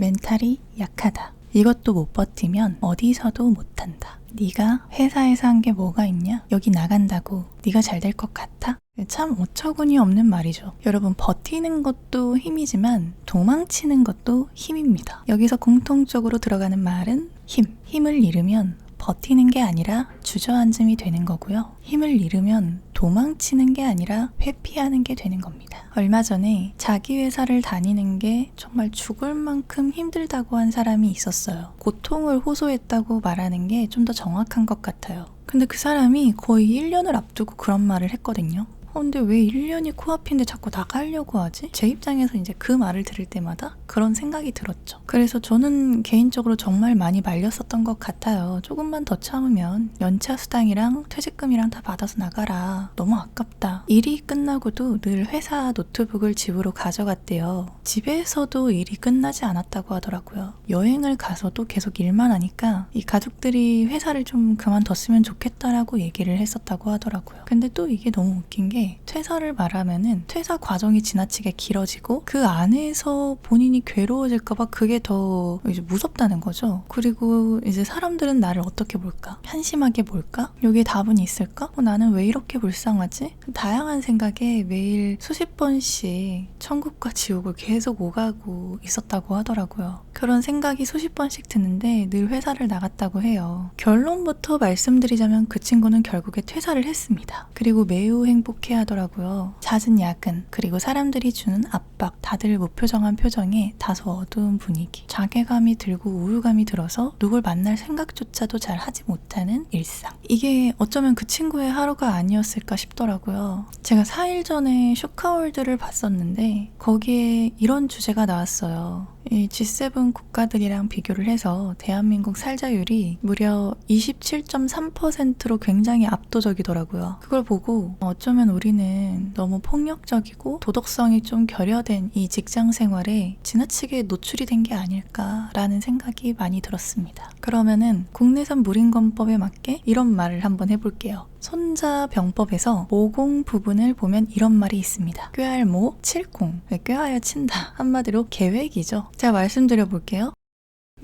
멘탈이 약하다. 이것도 못 버티면 어디서도 못한다. 네가 회사에서 한 게 뭐가 있냐? 여기 나간다고 네가 잘 될 것 같아? 참 어처구니 없는 말이죠. 여러분, 버티는 것도 힘이지만 도망치는 것도 힘입니다. 여기서 공통적으로 들어가는 말은 힘. 힘을 잃으면 버티는 게 아니라 주저앉음이 되는 거고요. 힘을 잃으면 도망치는 게 아니라 회피하는 게 되는 겁니다. 얼마 전에 자기 회사를 다니는 게 정말 죽을 만큼 힘들다고 한 사람이 있었어요. 고통을 호소했다고 말하는 게 좀 더 정확한 것 같아요. 근데 그 사람이 거의 1년을 앞두고 그런 말을 했거든요. 근데 왜 1년이 코앞인데 자꾸 나가려고 하지? 제 입장에서 이제 그 말을 들을 때마다 그런 생각이 들었죠. 그래서 저는 개인적으로 정말 많이 말렸었던 것 같아요. 조금만 더 참으면 연차 수당이랑 퇴직금이랑 다 받아서 나가라. 너무 아깝다. 일이 끝나고도 늘 회사 노트북을 집으로 가져갔대요. 집에서도 일이 끝나지 않았다고 하더라고요. 여행을 가서도 계속 일만 하니까 이 가족들이 회사를 좀 그만뒀으면 좋겠다라고 얘기를 했었다고 하더라고요. 근데 또 이게 너무 웃긴 게 퇴사를 말하면은 퇴사 과정이 지나치게 길어지고 그 안에서 본인이 괴로워질까봐 그게 더 이제 무섭다는 거죠. 그리고 이제 사람들은 나를 어떻게 볼까? 한심하게 볼까? 여기에 답은 있을까? 나는 왜 이렇게 불쌍하지? 다양한 생각에 매일 수십 번씩 천국과 지옥을 계속 오가고 있었다고 하더라고요. 그런 생각이 수십 번씩 드는데 늘 회사를 나갔다고 해요. 결론부터 말씀드리자면 그 친구는 결국에 퇴사를 했습니다. 그리고 매우 행복해 하더라고요. 잦은 야근, 그리고 사람들이 주는 압박, 다들 무표정한 표정에 다소 어두운 분위기, 자괴감이 들고 우울감이 들어서 누굴 만날 생각조차도 잘 하지 못하는 일상. 이게 어쩌면 그 친구의 하루가 아니었을까 싶더라고요. 제가 4일 전에 슈카월드를 봤었는데 거기에 이런 주제가 나왔어요. 이 G7 국가들이랑 비교를 해서 대한민국 살자율이 무려 27.3%로 굉장히 압도적이더라고요. 그걸 보고 어쩌면 우리는 너무 폭력적이고 도덕성이 좀 결여된 이 직장 생활에 지나치게 노출이 된 게 아닐까라는 생각이 많이 들었습니다. 그러면은 국내산 무림건법에 맞게 이런 말을 한번 해볼게요. 손자병법에서 모공 부분을 보면 이런 말이 있습니다. 꾀알모 칠공. 꾀하여 친다. 한마디로 계획이죠. 제가 말씀드려볼게요.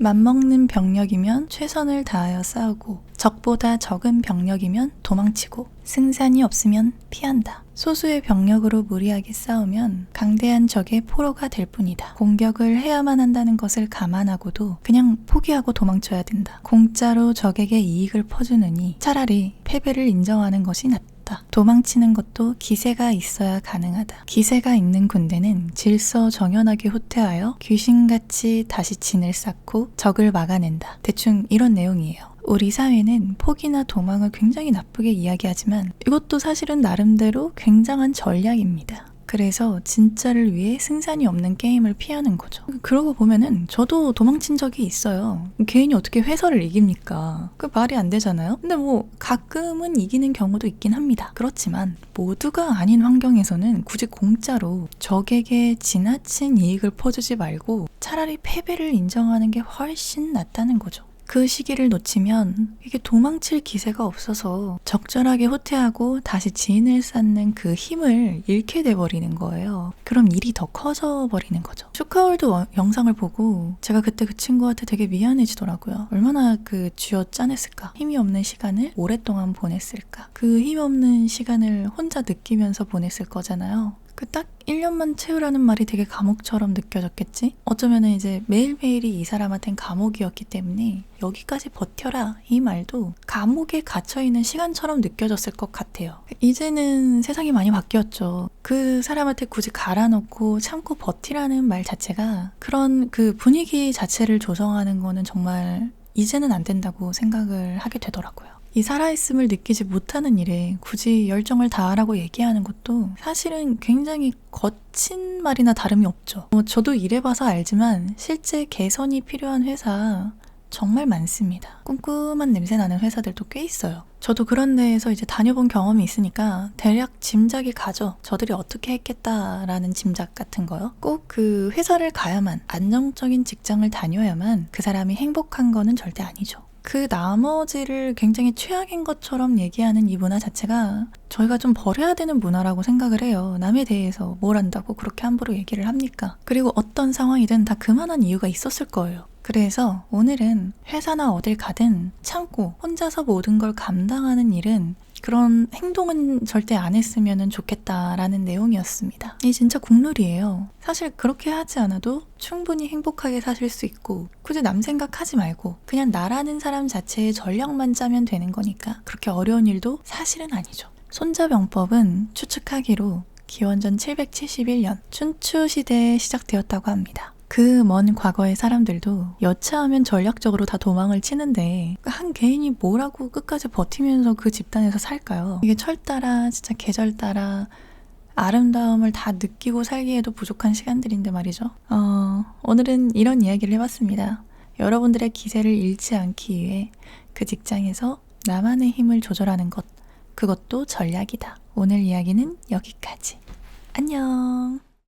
맘먹는 병력이면 최선을 다하여 싸우고 적보다 적은 병력이면 도망치고 승산이 없으면 피한다. 소수의 병력으로 무리하게 싸우면 강대한 적의 포로가 될 뿐이다. 공격을 해야만 한다는 것을 감안하고도 그냥 포기하고 도망쳐야 된다. 공짜로 적에게 이익을 퍼주느니 차라리 패배를 인정하는 것이 낫다. 도망치는 것도 기세가 있어야 가능하다. 기세가 있는 군대는 질서정연하게 후퇴하여 귀신같이 다시 진을 쌓고 적을 막아낸다. 대충 이런 내용이에요. 우리 사회는 포기나 도망을 굉장히 나쁘게 이야기하지만 이것도 사실은 나름대로 굉장한 전략입니다. 그래서 진짜를 위해 승산이 없는 게임을 피하는 거죠. 그러고 보면은 저도 도망친 적이 있어요. 개인이 어떻게 회사를 이깁니까? 그 말이 안 되잖아요. 근데 뭐 가끔은 이기는 경우도 있긴 합니다. 그렇지만 모두가 아닌 환경에서는 굳이 공짜로 적에게 지나친 이익을 퍼주지 말고 차라리 패배를 인정하는 게 훨씬 낫다는 거죠. 그 시기를 놓치면 이게 도망칠 기세가 없어서 적절하게 후퇴하고 다시 지인을 쌓는 그 힘을 잃게 돼버리는 거예요. 그럼 일이 더 커져 버리는 거죠. 슈카월드 영상을 보고 제가 그때 그 친구한테 되게 미안해지더라고요. 얼마나 그 쥐어짜냈을까. 힘이 없는 시간을 오랫동안 보냈을까. 그 힘없는 시간을 혼자 느끼면서 보냈을 거잖아요. 그 딱 1년만 채우라는 말이 되게 감옥처럼 느껴졌겠지? 어쩌면은 이제 매일매일이 이 사람한텐 감옥이었기 때문에 여기까지 버텨라 이 말도 감옥에 갇혀있는 시간처럼 느껴졌을 것 같아요. 이제는 세상이 많이 바뀌었죠. 그 사람한테 굳이 갈아놓고 참고 버티라는 말 자체가 그런 그 분위기 자체를 조성하는 거는 정말 이제는 안 된다고 생각을 하게 되더라고요. 이 살아있음을 느끼지 못하는 일에 굳이 열정을 다하라고 얘기하는 것도 사실은 굉장히 거친 말이나 다름이 없죠. 저도 일해봐서 알지만 실제 개선이 필요한 회사 정말 많습니다. 쿰쿰한 냄새 나는 회사들도 꽤 있어요. 저도 그런 데에서 이제 다녀본 경험이 있으니까 대략 짐작이 가죠. 저들이 어떻게 했겠다라는 짐작 같은 거요. 꼭 그 회사를 가야만, 안정적인 직장을 다녀야만 그 사람이 행복한 거는 절대 아니죠. 그 나머지를 굉장히 최악인 것처럼 얘기하는 이 문화 자체가 저희가 좀 버려야 되는 문화라고 생각을 해요. 남에 대해서 뭘 안다고 그렇게 함부로 얘기를 합니까? 그리고 어떤 상황이든 다 그만한 이유가 있었을 거예요. 그래서 오늘은 회사나 어딜 가든 참고 혼자서 모든 걸 감당하는 일은, 그런 행동은 절대 안 했으면 좋겠다라는 내용이었습니다. 이게 진짜 국룰이에요. 사실 그렇게 하지 않아도 충분히 행복하게 사실 수 있고, 굳이 남 생각하지 말고 그냥 나라는 사람 자체의 전략만 짜면 되는 거니까 그렇게 어려운 일도 사실은 아니죠. 손자병법은 추측하기로 기원전 771년 춘추 시대에 시작되었다고 합니다. 그 먼 과거의 사람들도 여차하면 전략적으로 다 도망을 치는데 한 개인이 뭐라고 끝까지 버티면서 그 집단에서 살까요? 이게 철 따라 진짜 계절 따라 아름다움을 다 느끼고 살기에도 부족한 시간들인데 말이죠. 오늘은 이런 이야기를 해봤습니다. 여러분들의 기세를 잃지 않기 위해 그 직장에서 나만의 힘을 조절하는 것, 그것도 전략이다. 오늘 이야기는 여기까지. 안녕.